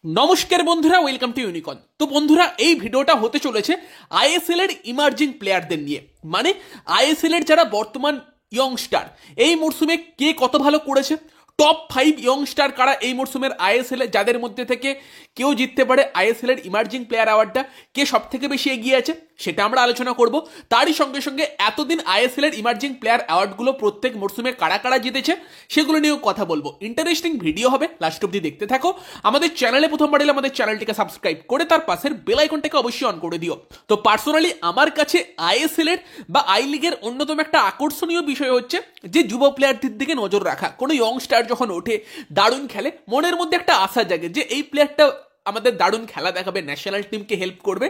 নমস্কার বন্ধুরা, welcome to unicorn. তো বন্ধুরা, এই ভিডিওটা হতে চলেছে আইএসএল এর ইমার্জিং প্লেয়ারদের নিয়ে। মানে আইএসএল এর যারা বর্তমান ইয়ংস্টার, এই মরশুমে কে কত ভালো করেছে, টপ 5 ইয়ংস্টার কারা এই মরশুমের আইএসএল এ, যাদের মধ্যে থেকে কেউ জিততে পারে আইএসএল এর ইমার্জিং প্লেয়ার অ্যাওয়ার্ডটা, কে সব থেকে বেশি এগিয়ে আছে সেটা আমরা আলোচনা করব। তারই সঙ্গে সঙ্গে এতদিন আইএসএল এর ইমার্জিং প্লেয়ার অ্যাওয়ার্ডগুলো প্রত্যেক মরশুমে কারা কারা জিতেছে সেগুলো নিয়েও কথা বলবো। ইন্টারেস্টিং ভিডিও হবে, লাস্ট অব্দি দেখতে থাকো। আমাদের চ্যানেলে প্রথমবার এলে আমাদের চ্যানেলটিকে সাবস্ক্রাইব করে তার পাশের বেল আইকনটাকে অবশ্যই অন করে দিও। তো পার্সোনালি আমার কাছে আইএসএল এর বা আই লিগের অন্যতম একটা আকর্ষণীয় বিষয় হচ্ছে যে যুব প্লেয়ারদের দিকে নজর রাখা। কোনো ইয়ংস্টার যখন ওঠে, দারুণ খেলে, মনের মধ্যে একটা আশা জাগে যে এই প্লেয়ারটা আমাদের দারুণ খেলা দেখাবে, ন্যাশনাল টিমকে হেল্প করবে।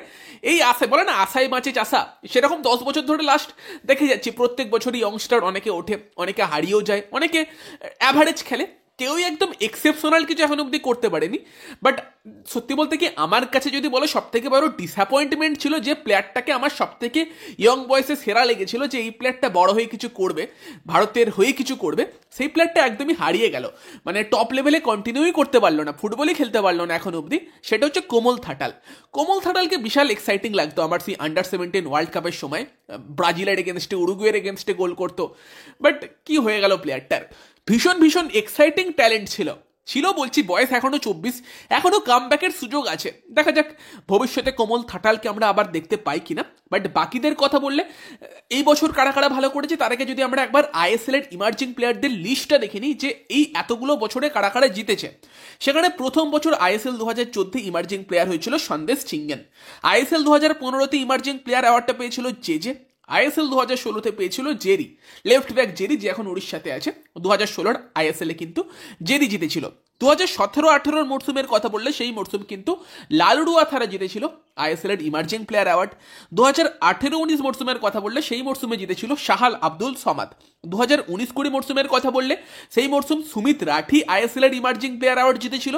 এই আশায় বলে না, আশায় বাঁচে চাষা, সেরকম 10 বছর ধরে লাস্ট দেখে যাচ্ছি প্রত্যেক বছরই ইয়ংস্টার অনেকে ওঠে, অনেকে হারিয়েও যায়, অনেকে অ্যাভারেজ খেলে, কেউই একদম এক্সেপশনাল কিছু এখন অব্দি করতে পারেনি। বাট সত্যি বলতে কি, আমার কাছে যদি বলো সব থেকে বড় ডিসঅ্যাপয়েন্টমেন্ট ছিল যে প্লেয়ারটাকে আমার সব থেকে ইয়ং বয়সে সেরা লেগেছিল, যে এই প্লেয়ারটা বড় হয়ে কিছু করবে, ভারতের হয়ে কিছু করবে, সেই প্লেয়ারটা একদমই হারিয়ে গেল। মানে টপ লেভেলে কন্টিনিউই করতে পারলো না, ফুটবলই খেলতে পারলো না এখন অব্দি। সেটা হচ্ছে কোমল থাটাল। কোমল থাটালকে বিশাল এক্সাইটিং লাগতো আমার সেই আন্ডার-17 ওয়ার্ল্ড কাপের সময়, ব্রাজিলের এগেনস্টে, উরুগুয়ের এগেনস্টে গোল করতো। বাট কি হয়ে গেল প্লেয়ারটার? ভীষণ ভীষণ এক্সাইটিং ট্যালেন্ট ছিল বলছি, বয়স এখনো 24, এখনো কামব্যাকের সুযোগ আছে। দেখা যাক ভবিষ্যতে কোমল থাটালকে আমরা আবার দেখতে পাই কিনা। বাট বাকিদের কথা বললে, এই বছর কারা কারা ভালো করেছে তার আগে যদি আমরা একবার আইএসএল এর ইমার্জিং প্লেয়ারদের লিস্টটা দেখে নিই, যে এই এতগুলো বছরে কারা কারা জিতেছে। সেখানে প্রথম বছর আইএসএল 2014 ইমার্জিং প্লেয়ার হয়েছিল সন্দেশ চিঙ্গেন। আইএসএল 2015 ইমার্জিং প্লেয়ার অ্যাওয়ার্ডটা পেয়েছিল জেজে। আইএসএল 2016 পেয়েছিল জেরি, লেফট ব্যাক জেরি, যে এখন উড়িষ্যাতে আছে। 2016 আইএসএল এ কিন্তু জেরি জিতেছিল। 2017-18 মরসুমের কথা বললে সেই মরসুম কিন্তু লালুডুয়া থারা জিতেছিল আইএসএল এর ইমার্জিং প্লেয়ার অ্যাওয়ার্ড। 2018-19 মরসুমের কথা বললে সেই মরসুমে জিতেছিল শাহাল আব্দুল সমাদ। 2019-20 মরসুমের কথা বললে সেই মরসুম সুমিত রাঠি আইএসএল এর ইমার্জিং প্লেয়ার অ্যাওয়ার্ড জিতেছিল।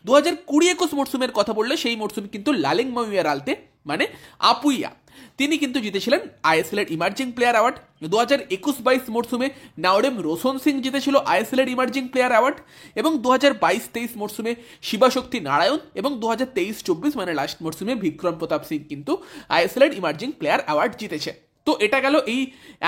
2020-21 মরসুমের কথা বললে সেই মরসুম কিন্তু লালিং মউয়ার আলতে, মানে আপুইয়া, তিনি কিন্তু জিতেছিলেন আইএসএল এর ইমার্জিং প্লেয়ার অ্যাওয়ার্ড। 2021-22 মরসুমে নাওরেম রোশন সিং জিতেছিল আইএসএল এর ইমার্জিং প্লেয়ার অ্যাওয়ার্ড। এবং 2022-23 মরসুমে শিবাশক্তি নারায়ণ, এবং 2023-24 মানে লাস্ট মরসুমে বিক্রম প্রতাপ সিং কিন্তু আইএসএল এর ইমার্জিং প্লেয়ার অ্যাওয়ার্ড জিতেছে। তো এটা গেল এই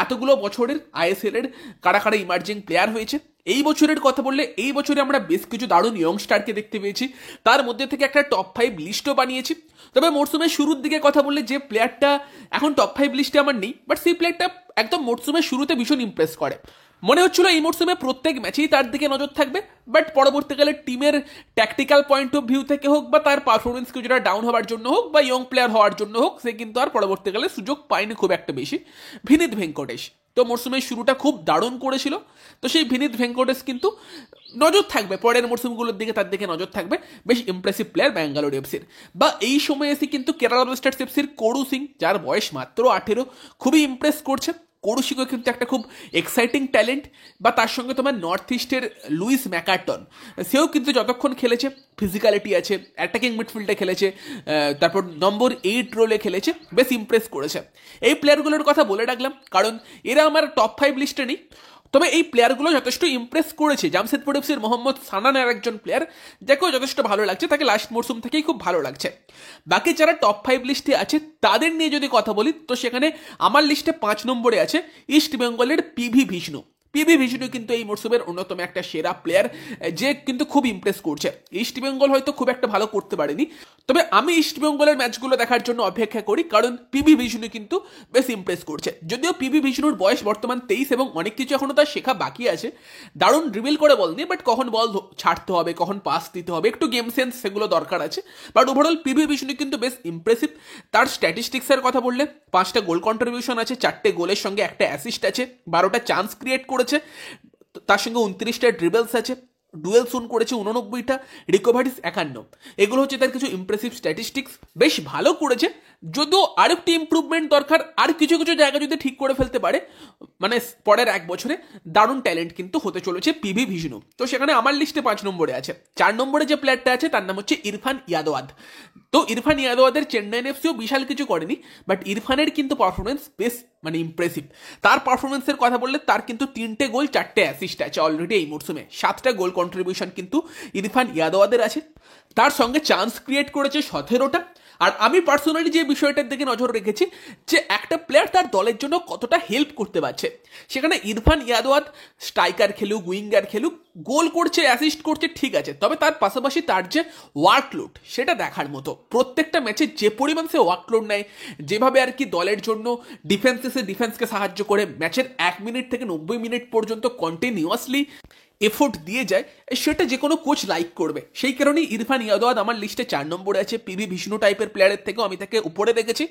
এতগুলো বছরের আইএসএল এর কারা কারা ইমার্জিং প্লেয়ার হয়েছে। এই বছরের কথা বললে, এই বছরে আমরা বেশ কিছু দারুণ ইয়ংস্টারকে দেখতে পেয়েছি, তার মধ্যে থেকে একটা টপ 5 লিস্টও বানিয়েছি। তবে মরসুমের শুরুর দিকে কথা বললে যে প্লেয়ারটা এখন টপ 5 লিস্টে আমার নেই, বাট সেই প্লেয়ারটা একদম মরসুমের শুরুতে ভীষণ ইমপ্রেস করে। মনে হচ্ছিল এই মরসুমে প্রত্যেক ম্যাচেই তার দিকে নজর থাকবে, বাট পরবর্তীকালে টিমের ট্যাকটিক্যাল পয়েন্ট অফ ভিউ থেকে হোক, বা তার পারফরমেন্স কিছুটা ডাউন হওয়ার জন্য হোক, বা ইয়ং প্লেয়ার হওয়ার জন্য হোক, সে কিন্তু আর পরবর্তীকালে সুযোগ পায়নি খুব একটা বেশি। ভিনিত ভেঙ্কটেশ তো মরসুমের শুরুটা খুব দারুণ করেছিল। তো সেই ভিনিত ভেঙ্কটেশ কিন্তু নজর থাকবে পরের মরসুমগুলোর দিকে, তার দিকে নজর থাকবে। বেশ ইমপ্রেসিভ প্লেয়ার ব্যাঙ্গালোর এফসির। বা এই সময় এসে কিন্তু কেরালা ব্লাস্টার্স এফসির করু সিং, যার বয়স মাত্র 18, খুবই ইমপ্রেস করছে। করু সিংও কিন্তু একটা খুব এক্সাইটিং ট্যালেন্ট। বা তার সঙ্গে তোমার নর্থ ইস্টের লুইস ম্যাকার্টন, সেও কিন্তু যতক্ষণ খেলেছে ফিজিক্যালিটি আছে, অ্যাটাকিং মিডফিল্ডে খেলেছে, তারপর নম্বর 8 রোলে খেলেছে, বেশ ইমপ্রেস করেছে। এই প্লেয়ারগুলোর কথা বলে রাখলাম কারণ এরা আমার টপ 5 লিস্টে নেই, তবে এই প্লেয়ারগুলো যথেষ্ট ইমপ্রেস করেছে। জামশেদপুর এফসির মোহাম্মদ সানানের একজন প্লেয়ার, যাকেও যথেষ্ট ভালো লাগছে, তাকে লাস্ট মরসুম থেকেই খুব ভালো লাগছে। বাকি যারা টপ 5 লিস্টে আছে তাদের নিয়ে যদি কথা বলি, তো সেখানে আমার লিস্টে 5 নম্বরে আছে ইস্ট বেঙ্গলের পিভি বিষ্ণু। পিভি বিষ্ণু কিন্তু এই মরসুমের অন্যতম একটা সেরা প্লেয়ার, যে কিন্তু খুব ইমপ্রেস করছে। ইস্ট বেঙ্গল হয়তো খুব একটা ভালো করতে পারেনি, তবে আমি ইস্ট বেঙ্গলের ম্যাচগুলো দেখার জন্য অপেক্ষা করি, কারণ পিভি বিষ্ণু কিন্তু বেশ ইমপ্রেস করছে। যদিও পিভি বিষ্ণুর বয়স বর্তমান 23 এবং অনেক কিছু এখনো তার শেখা বাকি আছে। দারুণ ড্রিবল করে বল নিয়ে, বাট কখন বল ছাড়তে হবে, কখন পাস দিতে হবে, একটু গেম সেন্স, সেগুলো দরকার আছে। বাট ওভারঅল পিভি বিষ্ণু কিন্তু বেশ ইমপ্রেসিভ। তার স্ট্যাটিস্টিক্সের কথা বললে 5টা গোল কন্ট্রিবিউশন আছে, 4টে গোলের সঙ্গে একটা অ্যাসিস্ট আছে, 12টা চান্স ক্রিয়েট করেছে, তার সঙ্গে 29টা ড্রিবলস আছে, ডুয়েল শুন করেছে 89টা, রিকভারিস 51। এগুলো হচ্ছে তার কিছু ইমপ্রেসিভ স্ট্যাটিস্টিক্স, বেশ ভালো করেছে। যদিও আরেকটি ইমপ্রুভমেন্ট দরকার, আর কিছু কিছু জায়গা যদি ঠিক করে ফেলতে পারে, মানে পরের 1 বছরে দারুণ ট্যালেন্ট কিন্তু হতে চলেছে পিভি বিষ্ণু। তো সেখানে আমার লিস্টে 5 নম্বরে আছে। 4 নম্বরে যে প্লেয়ারটা আছে তার নাম হচ্ছে ইরফান ইয়াদওয়াদ। তো ইরফান ইয়াদওয়াদের চেন্নাইন এফসিও বিশাল কিছু করেনি, বাট ইরফানের কিন্তু পারফরমেন্স বেশ মানে ইমপ্রেসিভ। তার পারফরমেন্সের কথা বললে তার কিন্তু 3টে গোল 4টে অ্যাসিস্ট আছে অলরেডি এই মরসুমে, 7টা গোল কন্ট্রিবিউশন কিন্তু ইরফান ইয়াদওয়াদের আছে। তার সঙ্গে চান্স ক্রিয়েট করেছে 17টা। আর আমি পার্সোনালি যে বিষয়টার দিকে নজর রেখেছি যে একটা প্লেয়ার তার দলের জন্য কতটা হেল্প করতে পারছে, সেখানে ইরফান ইয়াদওয়াত স্ট্রাইকার খেলুক, উইঙ্গার খেলুক, গোল করছে, অ্যাসিস্ট করছে, ঠিক আছে, তবে তার পাশাপাশি তার যে ওয়ার্কলোড সেটা দেখার মতো। প্রত্যেকটা ম্যাচে যে পরিমাণ সে ওয়ার্কলোড নেয়, যেভাবে আর কি দলের জন্য ডিফেন্সকে সাহায্য করে ম্যাচের 1 মিনিট থেকে 90 মিনিট পর্যন্ত কন্টিনিউয়াসলি এফোর্ট দিয়ে যায়, সেটা যে কোনো কোচ লাইক করবে। সেই কারণেই ইরফান ইয়াদওয়াত আমার লিস্টে 4 নম্বরে আছে। পিভি বিষ্ণু টাইপের প্লেয়ারের থেকেও আমি তাকে উপরে দেখেছি।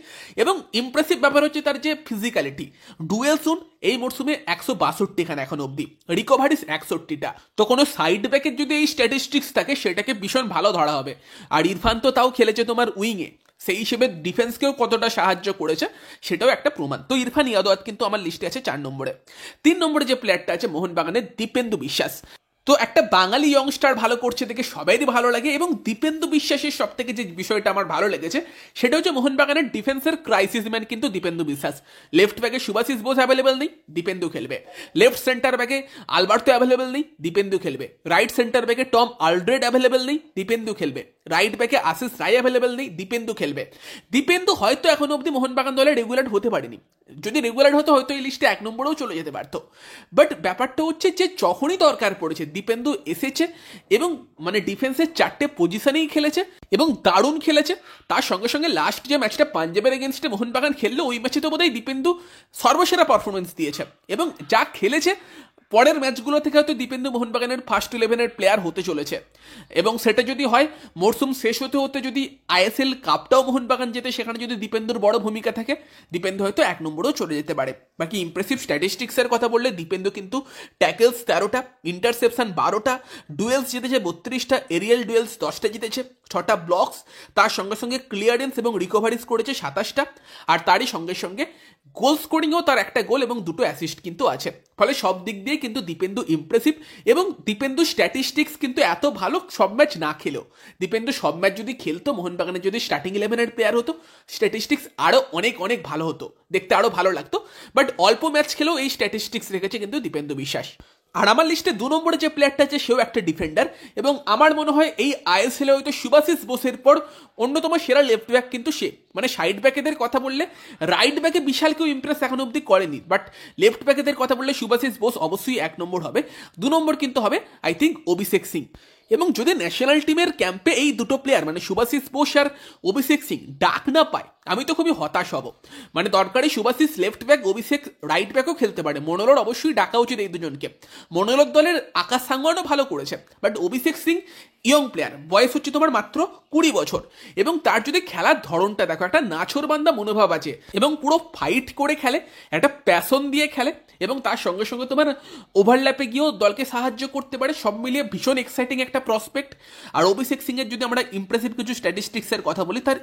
এবং ইমপ্রেসিভ ব্যাপার হচ্ছে তার যে ফিজিক্যালিটি। ডুয়েল জোন এই মরশুমে 162খানা এখন অবধি, রিকভারিস 61টা। তো কোনো সাইড ব্যাকের যদি এই স্ট্যাটিস্টিক্স থাকে সেটাকে ভীষণ ভালো ধরা হবে। আর ইরফান তো তাও খেলেছে তোমার উইংয়ে, সেই হিসেবে ডিফেন্সকেও কতটা সাহায্য করেছে সেটাও একটা প্রমাণ। তো ইরফান ইয়াদওয়াত কিন্তু আমার লিস্টে আছে 4 নম্বরে। 3 নম্বরে যে প্লেয়ারটা আছে মোহনবাগানের দীপেন্দু বিশ্বাস। তো একটা বাঙালি ইয়ংস্টার ভালো করছে দেখে সবাইরই ভালো লাগে, এবং দীপেন্দু বিশ্বাসের সব থেকে যে বিষয়টা আমার ভালো লেগেছে সেটা হচ্ছে মোহনবাগানের ডিফেন্সের ক্রাইসিস ম্যান কিন্তু দীপেন্দু বিশ্বাস। লেফট ব্যাকে সুভাশিস বোস অ্যাভেলেবেল নেই, দীপেন্দু খেলবে। লেফট সেন্টার ব্যাকে আলবার্তো অ্যাভেলেবেল নেই, দীপেন্দু খেলবে। রাইট সেন্টার ব্যাকে টম আলড্রেড অ্যাভেলেবেল নেই, দীপেন্দু খেলবে। রাইট ব্যাকে আশিস রায় অ্যাভেলেবেল নেই, দীপেন্দু খেলবে। দীপেন্দু হয়তো এখন অব্দি মোহনবাগান দলে রেগুলার হতে পারেনি, যদি রেগুলার হতো হয়তো এই লিস্টে 1 নম্বরেও চলে যেতে পারতো। বাট ব্যাপারটা হচ্ছে যে যখনই দরকার পড়েছে দীপেন্দু এসেছে, এবং মানে ডিফেন্সের 4টে পজিশনেই খেলেছে এবং দারুণ খেলেছে। তার সঙ্গে সঙ্গে লাস্ট যে ম্যাচটা পাঞ্জাবের এগেনস্টে মোহনবাগান খেললো, ওই ম্যাচে তো বোধহয় দীপেন্দু সর্বসেরা পারফরমেন্স দিয়েছে। এবং যা খেলেছে পরের ম্যাচগুলো থেকে হয়তো দীপেন্দু মোহনবাগানের ফার্স্ট 11-এর প্লেয়ার হতে চলেছে। এবং সেটা যদি হয় মরশুম শেষ হতে হতে যদি আইএসএল কাপটাও মোহনবাগান যেতে, সেখানে যদি দীপেন্দুর বড় ভূমিকা থাকে, দীপেন্দু হয়তো 1 নম্বরেও চলে যেতে পারে। বাকি ইমপ্রেসিভ স্ট্যাটিস্টিক্সের কথা বললে দীপেন্দু কিন্তু ট্যাকেলস 13টা, ইন্টারসেপশন 12টা, ডুয়েলস জিতেছে 32টা, এরিয়াল ডুয়েলস 10টা জিতেছে, 6টা ব্লকস, তার সঙ্গে সঙ্গে ক্লিয়ারেন্স এবং রিকভারিস করেছে 27টা। আর তারই সঙ্গে সঙ্গে গোল স্কোরিংও তার 1টা গোল এবং 2টো অ্যাসিস্ট কিন্তু আছে। ফলে সব দিক দিয়ে কিন্তু দীপেন্দু ইমপ্রেসিভ। এবং দীপেন্দু স্ট্যাটিস্টিক্স কিন্তু এত ভালো সব ম্যাচ না খেলেও, দীপেন্দু সব ম্যাচ যদি খেলতো, মোহনবাগানের যদি স্টার্টিং 11-এর প্লেয়ার হতো, স্ট্যাটিস্টিক্স আরও অনেক অনেক ভালো হতো, দেখতে আরও ভালো লাগতো। বাট অল্প ম্যাচ খেলেও এই স্ট্যাটিস্টিক্স রেখেছে কিন্তু দীপেন্দু বিশ্বাস। আর আমার লিস্টে 2 নম্বরে যে প্লেয়ারটা আছে সেও একটা ডিফেন্ডার, এবং আমার মনে হয় এই আইএসএলে হয়তো সুভাশিস বোসের পর অন্যতম সেরা লেফট ব্যাক কিন্তু সে। মানে সাইড ব্যাকেদের কথা বললে রাইট ব্যাকে বিশাল কেউ ইমপ্রেস এখন অব্দি করেনি, বাট লেফট ব্যাকেদের কথা বললে সুভাশিস বোস অবশ্যই 1 নম্বর হবে। 2 নম্বর কিন্তু হবে আই থিঙ্ক অভিষেক সিং। এবং যদি ন্যাশনাল টিমের ক্যাম্পে এই দুটো প্লেয়ার মানে সুভাশিস বোস আর অভিষেক সিং ডাক না পায়, আমি তো খুবই হতাশ হব। মানে দরকারি সুভাশিস লেফট ব্যাক, অভিষেক রাইট ব্যাকও খেলতে পারে। মনোলর অবশ্যই ডাকা উচিত এই দুজনকে। মনোলর দলের আকাশ সাংওয়ানও ভালো করেছে, but Abhishek Singh young player, বয়স হচ্ছে তোমার মাত্র 20 বছর, এবং তার যদি খেলার ধরনটা দেখো, একটা নাছোড়বান্দা মনোভাব আছে এবং পুরো ফাইট করে খেলে, একটা প্যাশন দিয়ে খেলে, এবং তার সঙ্গে সঙ্গে তোমার ওভারল্যাপে গিয়েও দলকে সাহায্য করতে পারে। সব মিলিয়ে ভীষণ এক্সাইটিং একটা প্রসপেক্ট। আর অভিষেক সিং এর যদি আমরা ইমপ্রেসিভ কিছু স্ট্যাটিস্টিক্সের কথা বলি, তার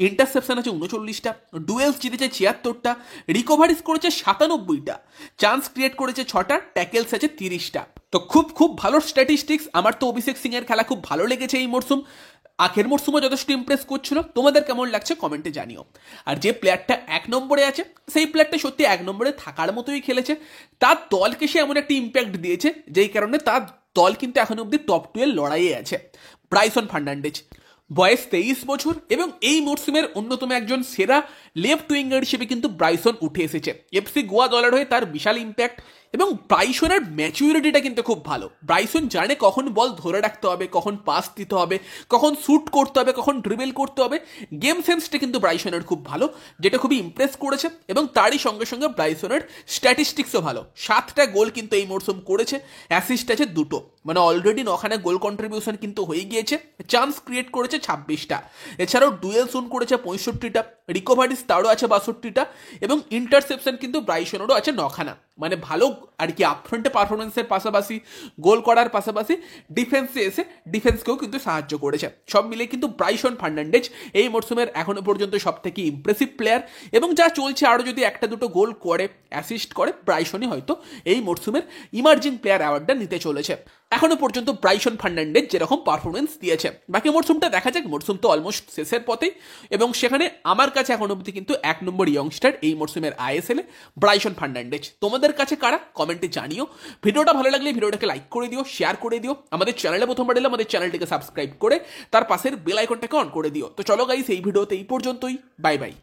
ইন্টারসেপশন আছে 39টা, ডুয়েলস জিতেছে 76টা, রিকভারিস করেছে 97টা, চান্স ক্রিয়েট করেছে 6টা, ট্যাকেলস আছে 30টা। তো খুব খুব ভালো স্ট্যাটিস্টিক্স। আমার তো অভিষেক সিং এর খেলা খুব ভালো লেগেছে এই মরশুম। আগের মরশুমও যথেষ্ট ইমপ্রেস করছিল। তোমাদের কেমন লাগছে কমেন্টে জানিও। আর যে প্লেয়ারটা 1 নম্বরে আছে, সেই প্লেয়ারটা সত্যি 1 নম্বরে থাকার মতোই খেলেছে। তার দলকে সে এমন একটা ইম্প্যাক্ট দিয়েছে যেই কারণে তার দল কিন্তু এখন অব্দি টপ 2 এর লড়াইয়ে আছে। ব্রাইসন ফার্নান্ডেজ, বয়স 23 বছর, এবং এই মরশুমের অন্যতম একজন সেরা লেফট উইঙ্গার হিসেবে কিন্তু ব্রাইসন উঠে এসেছে। এফসি গোয়া দলের হয়ে তার বিশাল ইম্প্যাক্ট, এবং ব্রাইসনের ম্যাচুরিটিটা কিন্তু খুব ভালো। ব্রাইসন জানে কখন বল ধরে রাখতে হবে, কখন পাস দিতে হবে, কখন শ্যুট করতে হবে, কখন ড্রিবল করতে হবে। গেম সেন্সটা কিন্তু ব্রাইসনের খুব ভালো, যেটা খুবই ইমপ্রেস করেছে। এবং তারই সঙ্গে সঙ্গে ব্রাইসনের স্ট্যাটিস্টিক্সও ভালো। 7টা গোল কিন্তু এই মরশুম করেছে, অ্যাসিস্ট আছে 2টো, মানে অলরেডি 9খানা গোল কন্ট্রিবিউশন কিন্তু হয়ে গিয়েছে। চান্স ক্রিয়েট করেছে 26টা, এছাড়াও ডুয়েল জোন করেছে 65টা, রিকভারিস তারও আছে 62টা, এবং ইন্টারসেপশন কিন্তু ব্রাইসনেরও আছে 9খানা। মানে ভালো আর কি আপফ্রন্টে পারফরমেন্সের পাশাপাশি, গোল করার পাশাপাশি ডিফেন্সে এসে ডিফেন্সকেও কিন্তু সাহায্য করেছে। সব মিলে কিন্তু ব্রাইসন ফার্নান্ডেজ এই মরশুমের এখনো পর্যন্ত সব থেকে ইমপ্রেসিভ প্লেয়ার। এবং যা চলছে, আরও যদি 1-2 গোল করে, অ্যাসিস্ট করে, ব্রাইসনই হয়তো এই মরশুমের ইমার্জিং প্লেয়ার অ্যাওয়ার্ডটা নিতে চলেছে। এখনো পর্যন্ত ব্রাইসন ফার্নান্ডেজ যেরকম পারফরমেন্স দিয়েছে। বাকি মরসুমটা দেখা যাক, মরসুম তো অলমোস্ট শেষের পথে, এবং সেখানে আমার কাছে এখন অবধি কিন্তু 1 নম্বর ইয়ংস্টার এই মরসুমের আইএসএল এ ব্রাইসন ফার্নান্ডেজ। তোমাদের কাছে কারা, কমেন্টে জানিও। ভিডিওটা ভালো লাগলে ভিডিওটাকে লাইক করে দিও, শেয়ার করে দিও। আমাদের চ্যানেলে প্রথমবার এলে আমাদের চ্যানেলটিকে সাবস্ক্রাইব করে তার পাশের বেল আইকনটাকে অন করে দিও। তো চলো গাইস, এই ভিডিওতে এই পর্যন্তই। Bye bye.